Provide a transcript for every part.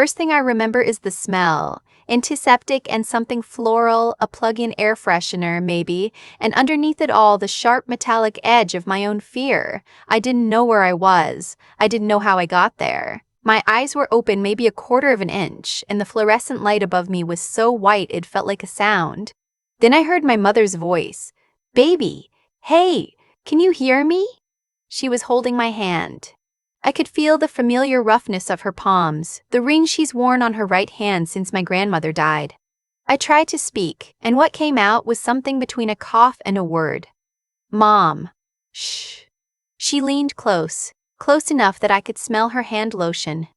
First thing I remember is the smell. Antiseptic and something floral, a plug-in air freshener, maybe, and underneath it all, the sharp metallic edge of my own fear. I didn't know where I was. I didn't know how I got there. My eyes were open maybe a quarter of an inch, and the fluorescent light above me was so white it felt like a sound. Then I heard my mother's voice. "Baby, hey, can you hear me?" She was holding my hand. I could feel the familiar roughness of her palms, the ring she's worn on her right hand since my grandmother died. I tried to speak, and what came out was something between a cough and a word. "Mom." "Shh." She leaned close enough that I could smell her hand lotion.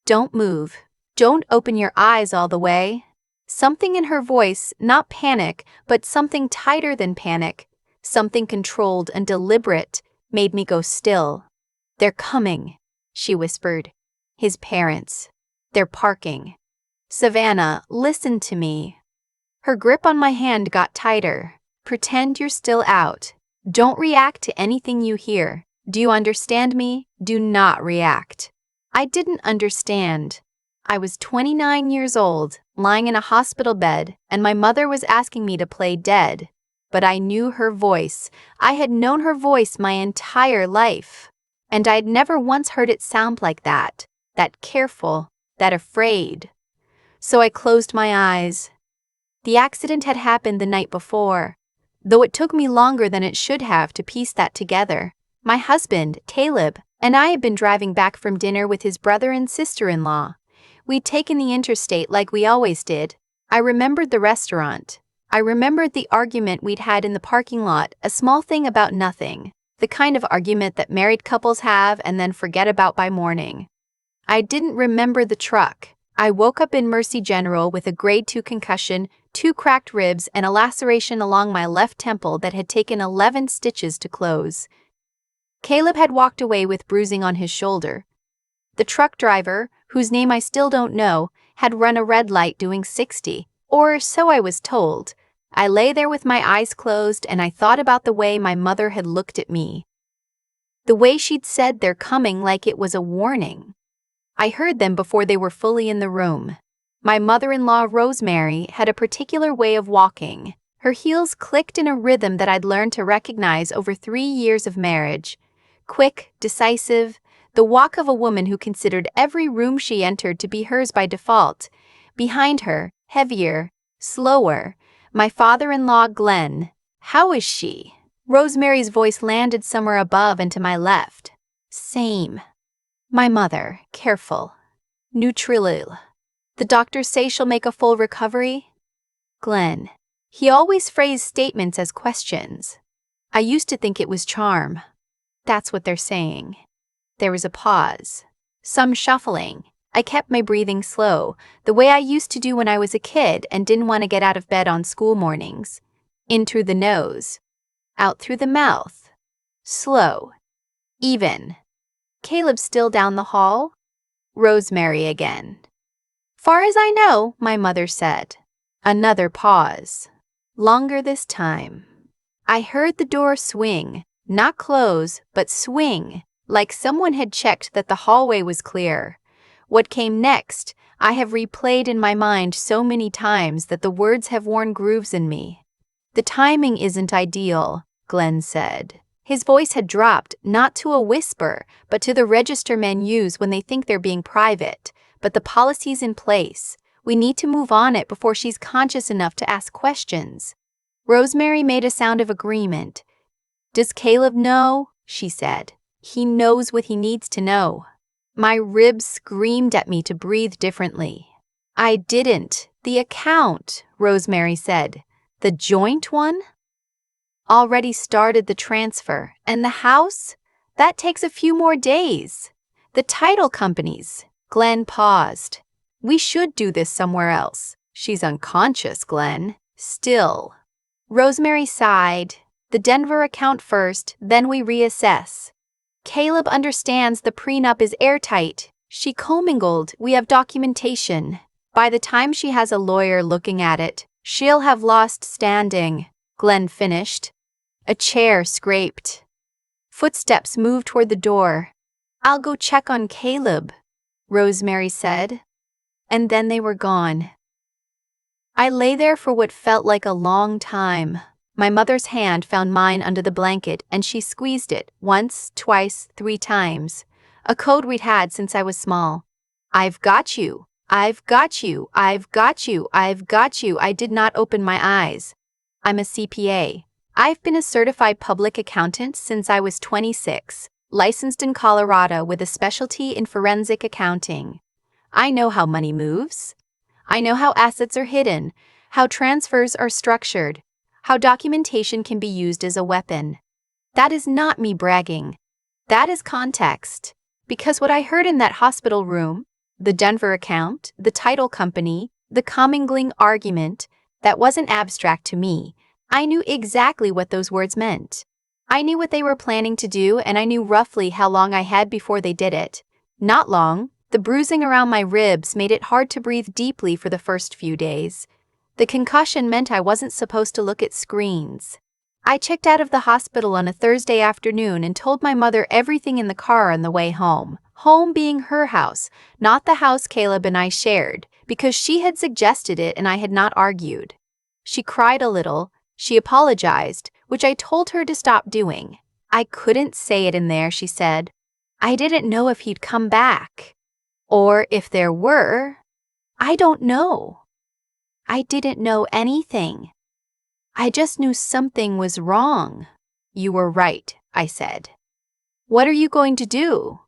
"Don't move. Don't open your eyes all the way." Something in her voice, not panic, but something tighter than panic, something controlled and deliberate, made me go still. "They're coming," she whispered. "His parents. They're parking. Savannah, listen to me." Her grip on my hand got tighter. "Pretend you're still out. Don't react to anything you hear. Do you understand me? Do not react." I didn't understand. I was 29 years old, lying in a hospital bed, and my mother was asking me to play dead. But I knew her voice. I had known her voice my entire life. And I'd never once heard it sound like that careful, that afraid. So I closed my eyes. The accident had happened the night before, though it took me longer than it should have to piece that together. My husband, Caleb, and I had been driving back from dinner with his brother and sister-in-law. We'd taken the interstate like we always did. I remembered the restaurant. I remembered the argument we'd had in the parking lot, a small thing about nothing. The kind of argument that married couples have and then forget about by morning. I didn't remember the truck. I woke up in Mercy General with a grade 2 concussion, 2 cracked ribs, and a laceration along my left temple that had taken 11 stitches to close. Caleb had walked away with bruising on his shoulder. The truck driver, whose name I still don't know, had run a red light doing 60, or so I was told. I lay there with my eyes closed and I thought about the way my mother had looked at me. The way she'd said they're coming like it was a warning. I heard them before they were fully in the room. My mother-in-law, Rosemary, had a particular way of walking. Her heels clicked in a rhythm that I'd learned to recognize over 3 years of marriage. Quick, decisive, the walk of a woman who considered every room she entered to be hers by default. Behind her, heavier, slower, my father-in-law, Glenn. "How is she?" Rosemary's voice landed somewhere above and to my left. "Same." My mother, careful. "Neutral. The doctors say she'll make a full recovery?" Glenn. He always phrased statements as questions. I used to think it was charm. "That's what they're saying." There was a pause. Some shuffling. I kept my breathing slow, the way I used to do when I was a kid and didn't want to get out of bed on school mornings. In through the nose. Out through the mouth. Slow. Even. "Caleb still down the hall?" Rosemary again. "Far as I know," my mother said. Another pause. Longer this time. I heard the door swing, not close, but swing, like someone had checked that the hallway was clear. What came next, I have replayed in my mind so many times that the words have worn grooves in me. "The timing isn't ideal," Glenn said. His voice had dropped, not to a whisper, but to the register men use when they think they're being private. "But the policy's in place. We need to move on it before she's conscious enough to ask questions." Rosemary made a sound of agreement. "Does Caleb know?" she said. "He knows what he needs to know." My ribs screamed at me to breathe differently. "I didn't. The account," Rosemary said. "The joint one?" "Already started the transfer. And the house? That takes a few more days." "The title companies." Glenn paused. "We should do this somewhere else." "She's unconscious, Glenn." "Still." Rosemary sighed. "The Denver account first, then we reassess." "Caleb understands the prenup is airtight. She commingled. We have documentation. By the time she has a lawyer looking at it, she'll have lost standing," Glenn finished. A chair scraped. Footsteps moved toward the door. "I'll go check on Caleb," Rosemary said. and then they were gone. I lay there for what felt like a long time. My mother's hand found mine under the blanket and she squeezed it once, twice, 3 times. A code we'd had since I was small. I've got you. I've got you. I've got you. I've got you. I did not open my eyes. I'm a CPA. I've been a certified public accountant since I was 26, licensed in Colorado with a specialty in forensic accounting. I know how money moves. I know how assets are hidden, how transfers are structured, how documentation can be used as a weapon. That is not me bragging. That is context. Because what I heard in that hospital room, the Denver account, the title company, the commingling argument, that wasn't abstract to me. I knew exactly what those words meant. I knew what they were planning to do, and I knew roughly how long I had before they did it. Not long. The bruising around my ribs made it hard to breathe deeply for the first few days. The concussion meant I wasn't supposed to look at screens. I checked out of the hospital on a Thursday afternoon and told my mother everything in the car on the way home. Home being her house, not the house Caleb and I shared, because she had suggested it and I had not argued. She cried a little. She apologized, which I told her to stop doing. I couldn't say it in there, she said. I didn't know if he'd come back. Or if there were. I don't know. I didn't know anything. I just knew something was wrong. You were right, I said. What are you going to do?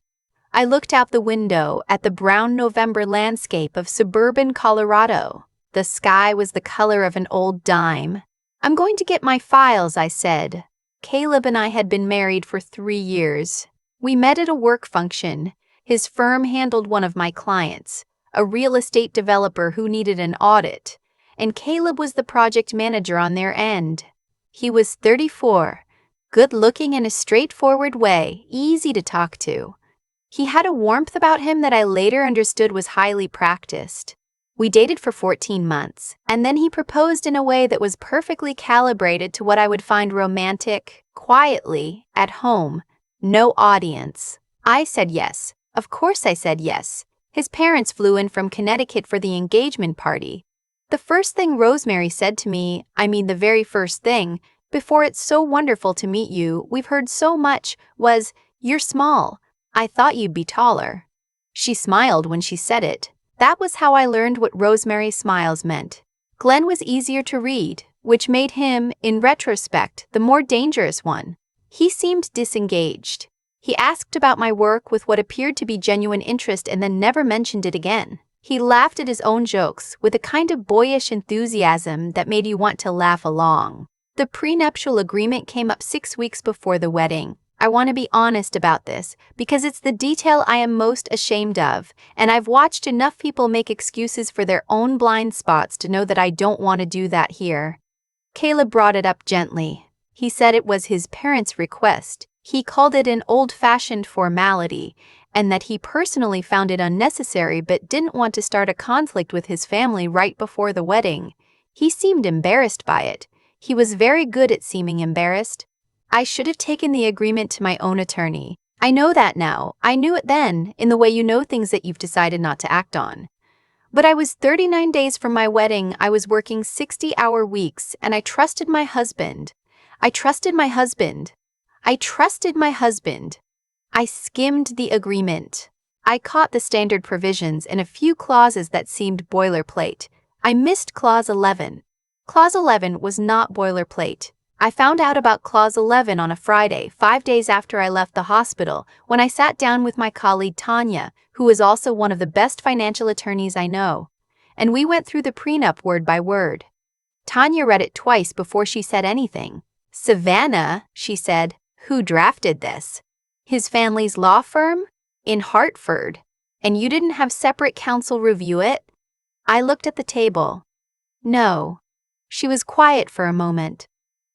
I looked out the window at the brown November landscape of suburban Colorado. The sky was the color of an old dime. I'm going to get my files, I said. Caleb and I had been married for 3 years. We met at a work function. His firm handled one of my clients, a real estate developer who needed an audit, and Caleb was the project manager on their end. He was 34, good-looking in a straightforward way, easy to talk to. He had a warmth about him that I later understood was highly practiced. We dated for 14 months, and then he proposed in a way that was perfectly calibrated to what I would find romantic, quietly, at home, no audience. I said yes. Of course I said yes. His parents flew in from Connecticut for the engagement party. The first thing Rosemary said to me, the very first thing, before "It's so wonderful to meet you, we've heard so much," was, "You're small. I thought you'd be taller." She smiled when she said it. That was how I learned what Rosemary's smiles meant. Glenn was easier to read, which made him, in retrospect, the more dangerous one. He seemed disengaged. He asked about my work with what appeared to be genuine interest and then never mentioned it again. He laughed at his own jokes with a kind of boyish enthusiasm that made you want to laugh along. The prenuptial agreement came up 6 weeks before the wedding. I want to be honest about this because it's the detail I am most ashamed of, and I've watched enough people make excuses for their own blind spots to know that I don't want to do that here. Caleb brought it up gently. He said it was his parents' request. He called it an old-fashioned formality, and that he personally found it unnecessary but didn't want to start a conflict with his family right before the wedding. He seemed embarrassed by it. He was very good at seeming embarrassed. I should have taken the agreement to my own attorney. I know that now. I knew it then, in the way you know things that you've decided not to act on. But I was 39 days from my wedding. I was working 60-hour weeks, and I trusted my husband. I trusted my husband. I trusted my husband. I skimmed the agreement. I caught the standard provisions and a few clauses that seemed boilerplate. I missed Clause 11. Clause 11 was not boilerplate. I found out about Clause 11 on a Friday, 5 days after I left the hospital, when I sat down with my colleague Tanya, who is also one of the best financial attorneys I know, and we went through the prenup word by word. Tanya read it twice before she said anything. "Savannah," she said, "who drafted this? His family's law firm? In Hartford. And you didn't have separate counsel review it?" I looked at the table. No. She was quiet for a moment.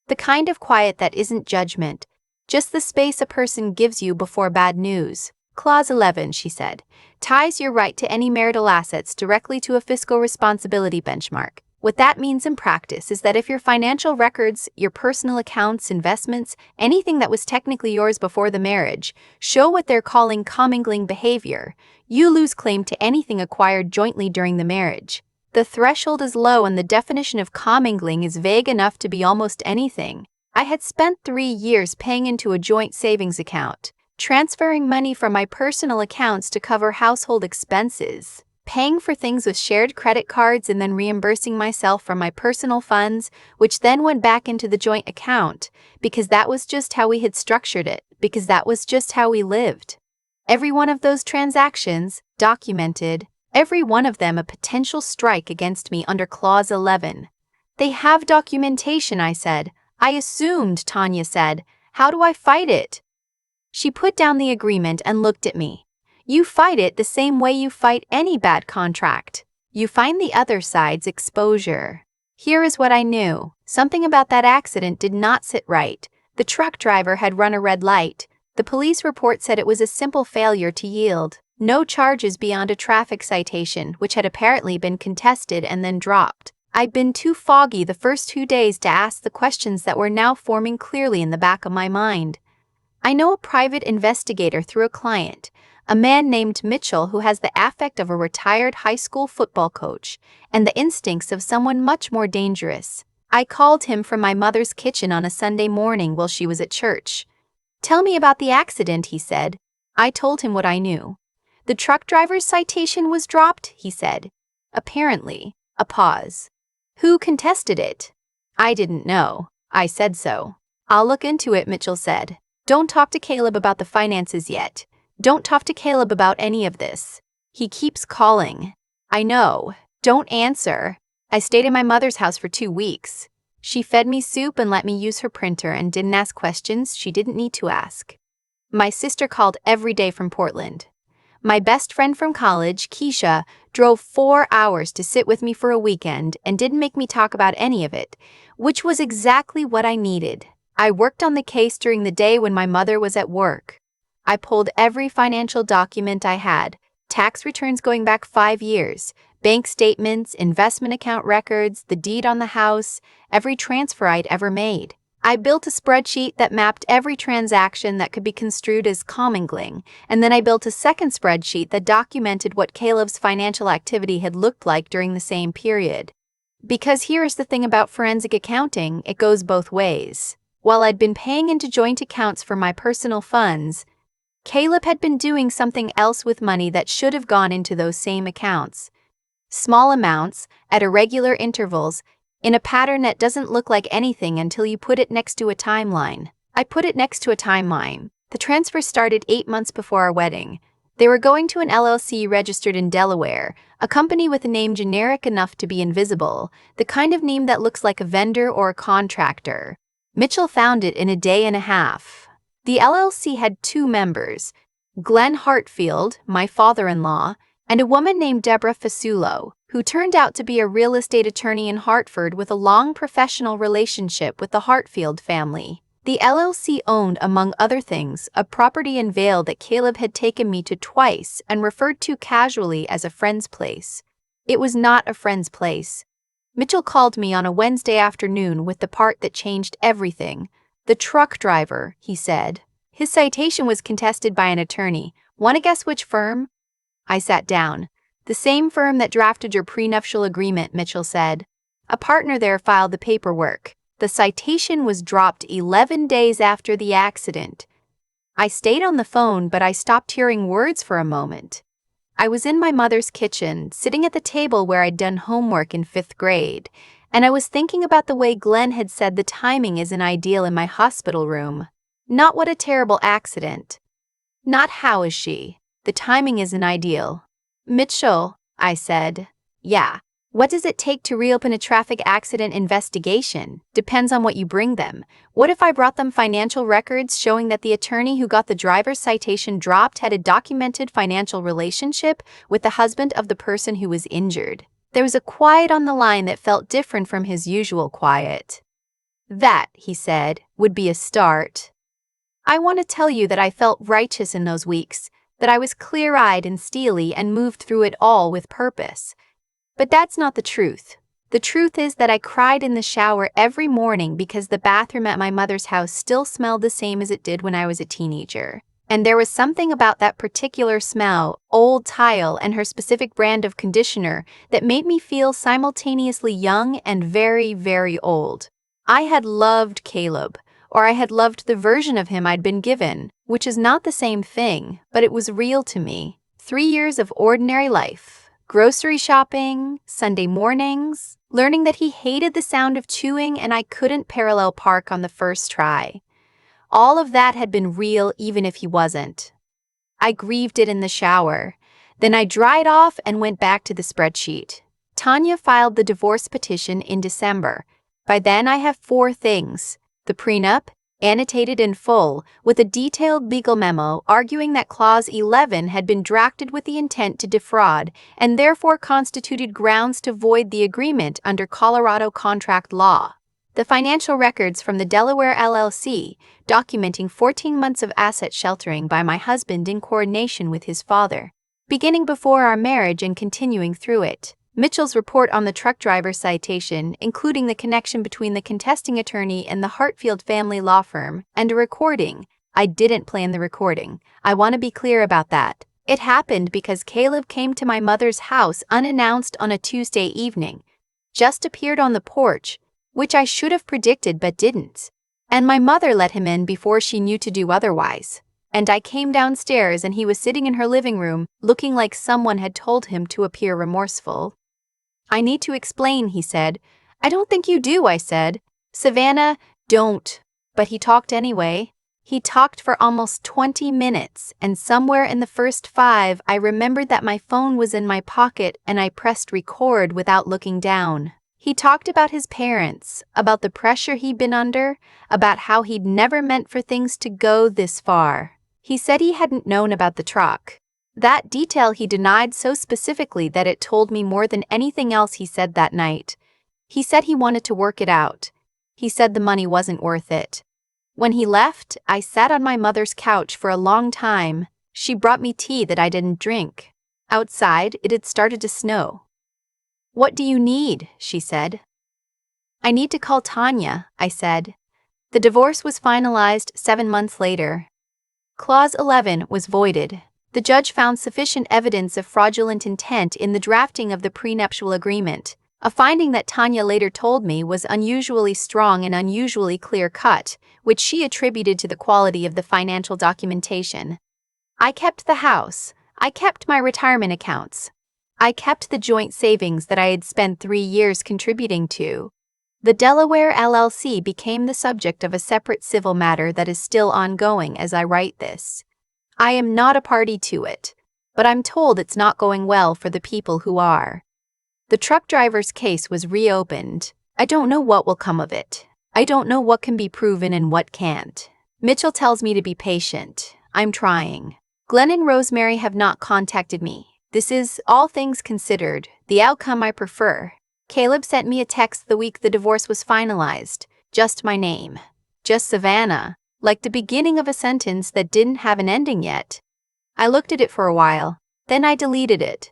The kind of quiet that isn't judgment, just the space a person gives you before bad news. Clause 11, she said, ties your right to any marital assets directly to a fiscal responsibility benchmark. What that means in practice is that if your financial records, your personal accounts, investments, anything that was technically yours before the marriage, show what they're calling commingling behavior, you lose claim to anything acquired jointly during the marriage. The threshold is low and the definition of commingling is vague enough to be almost anything. I had spent 3 years paying into a joint savings account, transferring money from my personal accounts to cover household expenses, paying for things with shared credit cards and then reimbursing myself from my personal funds, which then went back into the joint account, because that was just how we had structured it, because that was just how we lived. Every one of those transactions, documented, every one of them a potential strike against me under Clause 11. They have documentation, I said. I assumed, Tanya said. How do I fight it? She put down the agreement and looked at me. You fight it the same way you fight any bad contract. You find the other side's exposure. Here is what I knew. Something about that accident did not sit right. The truck driver had run a red light. The police report said it was a simple failure to yield. No charges beyond a traffic citation, which had apparently been contested and then dropped. I'd been too foggy the first 2 days to ask the questions that were now forming clearly in the back of my mind. I know a private investigator through a client, a man named Mitchell who has the affect of a retired high school football coach and the instincts of someone much more dangerous. I called him from my mother's kitchen on a Sunday morning while she was at church. Tell me about the accident, he said. I told him what I knew. The truck driver's citation was dropped, he said. Apparently. A pause. Who contested it? I didn't know. I said so. I'll look into it, Mitchell said. Don't talk to Caleb about the finances yet. Don't talk to Caleb about any of this. He keeps calling. I know. Don't answer. I stayed in my mother's house for 2 weeks. She fed me soup and let me use her printer and didn't ask questions she didn't need to ask. My sister called every day from Portland. My best friend from college, Keisha, drove 4 hours to sit with me for a weekend and didn't make me talk about any of it, which was exactly what I needed. I worked on the case during the day when my mother was at work. I pulled every financial document I had, tax returns going back 5 years, bank statements, investment account records, the deed on the house, every transfer I'd ever made. I built a spreadsheet that mapped every transaction that could be construed as commingling, and then I built a second spreadsheet that documented what Caleb's financial activity had looked like during the same period. Because here's the thing about forensic accounting, it goes both ways. While I'd been paying into joint accounts for my personal funds, Caleb had been doing something else with money that should have gone into those same accounts. Small amounts, at irregular intervals, in a pattern that doesn't look like anything until you put it next to a timeline. I put it next to a timeline. The transfer started 8 months before our wedding. They were going to an LLC registered in Delaware, a company with a name generic enough to be invisible, the kind of name that looks like a vendor or a contractor. Mitchell found it in a day and a half. The LLC had 2 members, Glenn Hartfield, my father-in-law, and a woman named Deborah Fasulo, who turned out to be a real estate attorney in Hartford with a long professional relationship with the Hartfield family. The LLC owned, among other things, a property in Vail that Caleb had taken me to twice and referred to casually as a friend's place. It was not a friend's place. Mitchell called me on a Wednesday afternoon with the part that changed everything. The truck driver, he said. His citation was contested by an attorney. Want to guess which firm? I sat down. The same firm that drafted your prenuptial agreement, Mitchell said. A partner there filed the paperwork. The citation was dropped 11 days after the accident. I stayed on the phone, but I stopped hearing words for a moment. I was in my mother's kitchen, sitting at the table where I'd done homework in 5th grade, and I was thinking about the way Glenn had said the timing isn't ideal in my hospital room. Not what a terrible accident. Not how is she. The timing isn't ideal. Mitchell, I said. Yeah. What does it take to reopen a traffic accident investigation? Depends on what you bring them. What if I brought them financial records showing that the attorney who got the driver's citation dropped had a documented financial relationship with the husband of the person who was injured? There was a quiet on the line that felt different from his usual quiet. That, he said, would be a start. I want to tell you that I felt righteous in those weeks, that I was clear-eyed and steely and moved through it all with purpose. But that's not the truth. The truth is that I cried in the shower every morning because the bathroom at my mother's house still smelled the same as it did when I was a teenager. And there was something about that particular smell, old tile, and her specific brand of conditioner that made me feel simultaneously young and very, very old. I had loved Caleb, or I had loved the version of him I'd been given, which is not the same thing, but it was real to me. 3 years of ordinary life, grocery shopping, Sunday mornings, learning that he hated the sound of chewing and I couldn't parallel park on the first try. All of that had been real even if he wasn't. I grieved it in the shower. Then I dried off and went back to the spreadsheet. Tanya filed the divorce petition in December. By then I have 4 things. The prenup, annotated in full, with a detailed legal memo arguing that Clause 11 had been drafted with the intent to defraud and therefore constituted grounds to void the agreement under Colorado contract law. The financial records from the Delaware LLC, documenting 14 months of asset sheltering by my husband in coordination with his father, beginning before our marriage and continuing through it. Mitchell's report on the truck driver citation, including the connection between the contesting attorney and the Hartfield family law firm, and a recording. I didn't plan the recording. I want to be clear about that. It happened because Caleb came to my mother's house unannounced on a Tuesday evening, just appeared on the porch, which I should have predicted but didn't. And my mother let him in before she knew to do otherwise. And I came downstairs and he was sitting in her living room, looking like someone had told him to appear remorseful. "I need to explain," he said. "I don't think you do," I said. "Savannah, don't." But he talked anyway. He talked for almost 20 minutes, and somewhere in the first 5, I remembered that my phone was in my pocket and I pressed record without looking down. He talked about his parents, about the pressure he'd been under, about how he'd never meant for things to go this far. He said he hadn't known about the truck. That detail he denied so specifically that it told me more than anything else he said that night. He said he wanted to work it out. He said the money wasn't worth it. When he left, I sat on my mother's couch for a long time. She brought me tea that I didn't drink. Outside, it had started to snow. "What do you need?" she said. "I need to call Tanya," I said. The divorce was finalized 7 months later. Clause 11 was voided. The judge found sufficient evidence of fraudulent intent in the drafting of the prenuptial agreement, a finding that Tanya later told me was unusually strong and unusually clear-cut, which she attributed to the quality of the financial documentation. I kept the house. I kept my retirement accounts. I kept the joint savings that I had spent 3 years contributing to. The Delaware LLC became the subject of a separate civil matter that is still ongoing as I write this. I am not a party to it, but I'm told it's not going well for the people who are. The truck driver's case was reopened. I don't know what will come of it. I don't know what can be proven and what can't. Mitchell tells me to be patient. I'm trying. Glenn and Rosemary have not contacted me. This is, all things considered, the outcome I prefer. Caleb sent me a text the week the divorce was finalized. Just my name. Just Savannah. Like the beginning of a sentence that didn't have an ending yet. I looked at it for a while. Then I deleted it.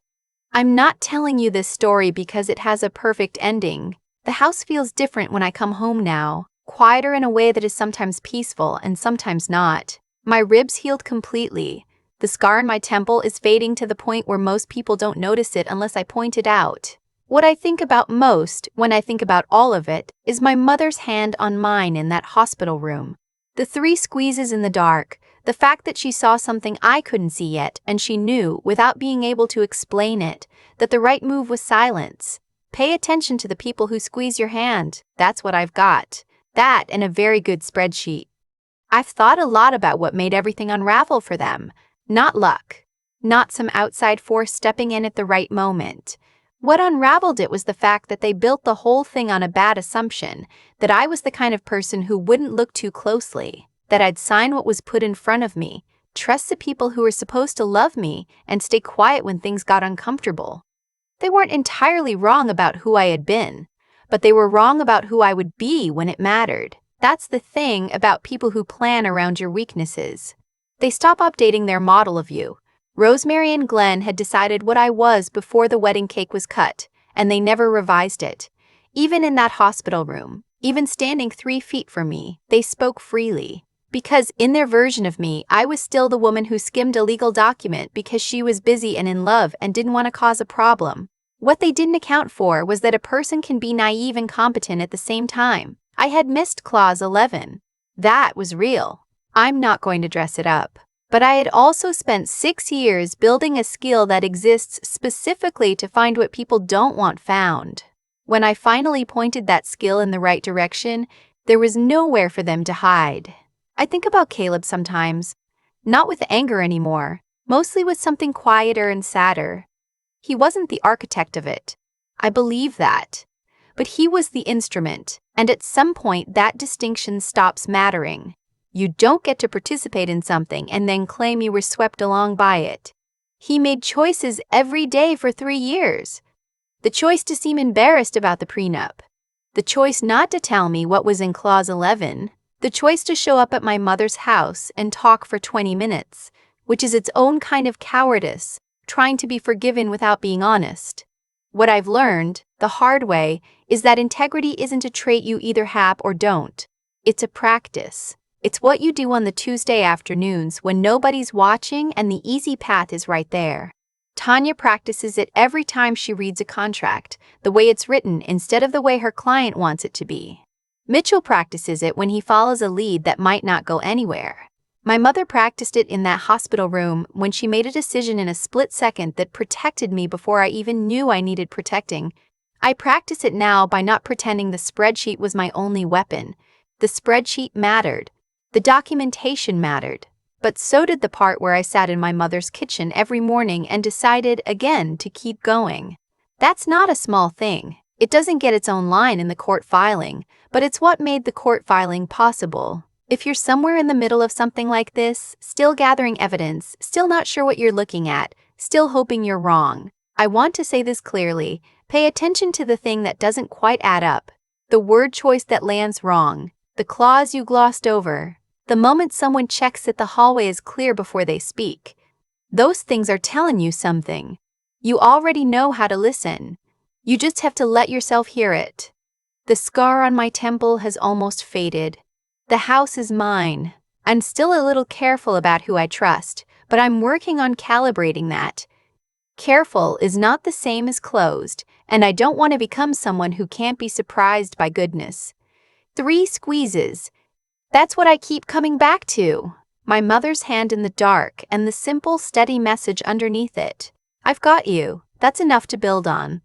I'm not telling you this story because it has a perfect ending. The house feels different when I come home now. Quieter in a way that is sometimes peaceful and sometimes not. My ribs healed completely. The scar in my temple is fading to the point where most people don't notice it unless I point it out. What I think about most, when I think about all of it, is my mother's hand on mine in that hospital room. The 3 squeezes in the dark, the fact that she saw something I couldn't see yet and she knew, without being able to explain it, that the right move was silence. Pay attention to the people who squeeze your hand. That's what I've got. That and a very good spreadsheet. I've thought a lot about what made everything unravel for them. Not luck. Not some outside force stepping in at the right moment. What unraveled it was the fact that they built the whole thing on a bad assumption, that I was the kind of person who wouldn't look too closely, that I'd sign what was put in front of me, trust the people who were supposed to love me, and stay quiet when things got uncomfortable. They weren't entirely wrong about who I had been, but they were wrong about who I would be when it mattered. That's the thing about people who plan around your weaknesses. They stop updating their model of you. Rosemary and Glenn had decided what I was before the wedding cake was cut, and they never revised it. Even in that hospital room, even standing 3 feet from me, they spoke freely. Because in their version of me, I was still the woman who skimmed a legal document because she was busy and in love and didn't want to cause a problem. What they didn't account for was that a person can be naive and competent at the same time. I had missed Clause 11. That was real. I'm not going to dress it up. But I had also spent 6 years building a skill that exists specifically to find what people don't want found. When I finally pointed that skill in the right direction, there was nowhere for them to hide. I think about Caleb sometimes, not with anger anymore, mostly with something quieter and sadder. He wasn't the architect of it. I believe that. But he was the instrument, and at some point that distinction stops mattering. You don't get to participate in something and then claim you were swept along by it. He made choices every day for 3 years. The choice to seem embarrassed about the prenup. The choice not to tell me what was in Clause 11. The choice to show up at my mother's house and talk for 20 minutes, which is its own kind of cowardice, trying to be forgiven without being honest. What I've learned, the hard way, is that integrity isn't a trait you either have or don't. It's a practice. It's what you do on the Tuesday afternoons when nobody's watching and the easy path is right there. Tanya practices it every time she reads a contract, the way it's written instead of the way her client wants it to be. Mitchell practices it when he follows a lead that might not go anywhere. My mother practiced it in that hospital room when she made a decision in a split second that protected me before I even knew I needed protecting. I practice it now by not pretending the spreadsheet was my only weapon. The spreadsheet mattered. The documentation mattered. But so did the part where I sat in my mother's kitchen every morning and decided again to keep going. That's not a small thing. It doesn't get its own line in the court filing, but it's what made the court filing possible. If you're somewhere in the middle of something like this, still gathering evidence, still not sure what you're looking at, still hoping you're wrong, I want to say this clearly: pay attention to the thing that doesn't quite add up, the word choice that lands wrong, the clause you glossed over, the moment someone checks that the hallway is clear before they speak. Those things are telling you something. You already know how to listen. You just have to let yourself hear it. The scar on my temple has almost faded. The house is mine. I'm still a little careful about who I trust, but I'm working on calibrating that. Careful is not the same as closed, and I don't want to become someone who can't be surprised by goodness. 3 squeezes. That's what I keep coming back to. My mother's hand in the dark and the simple, steady message underneath it. I've got you. That's enough to build on.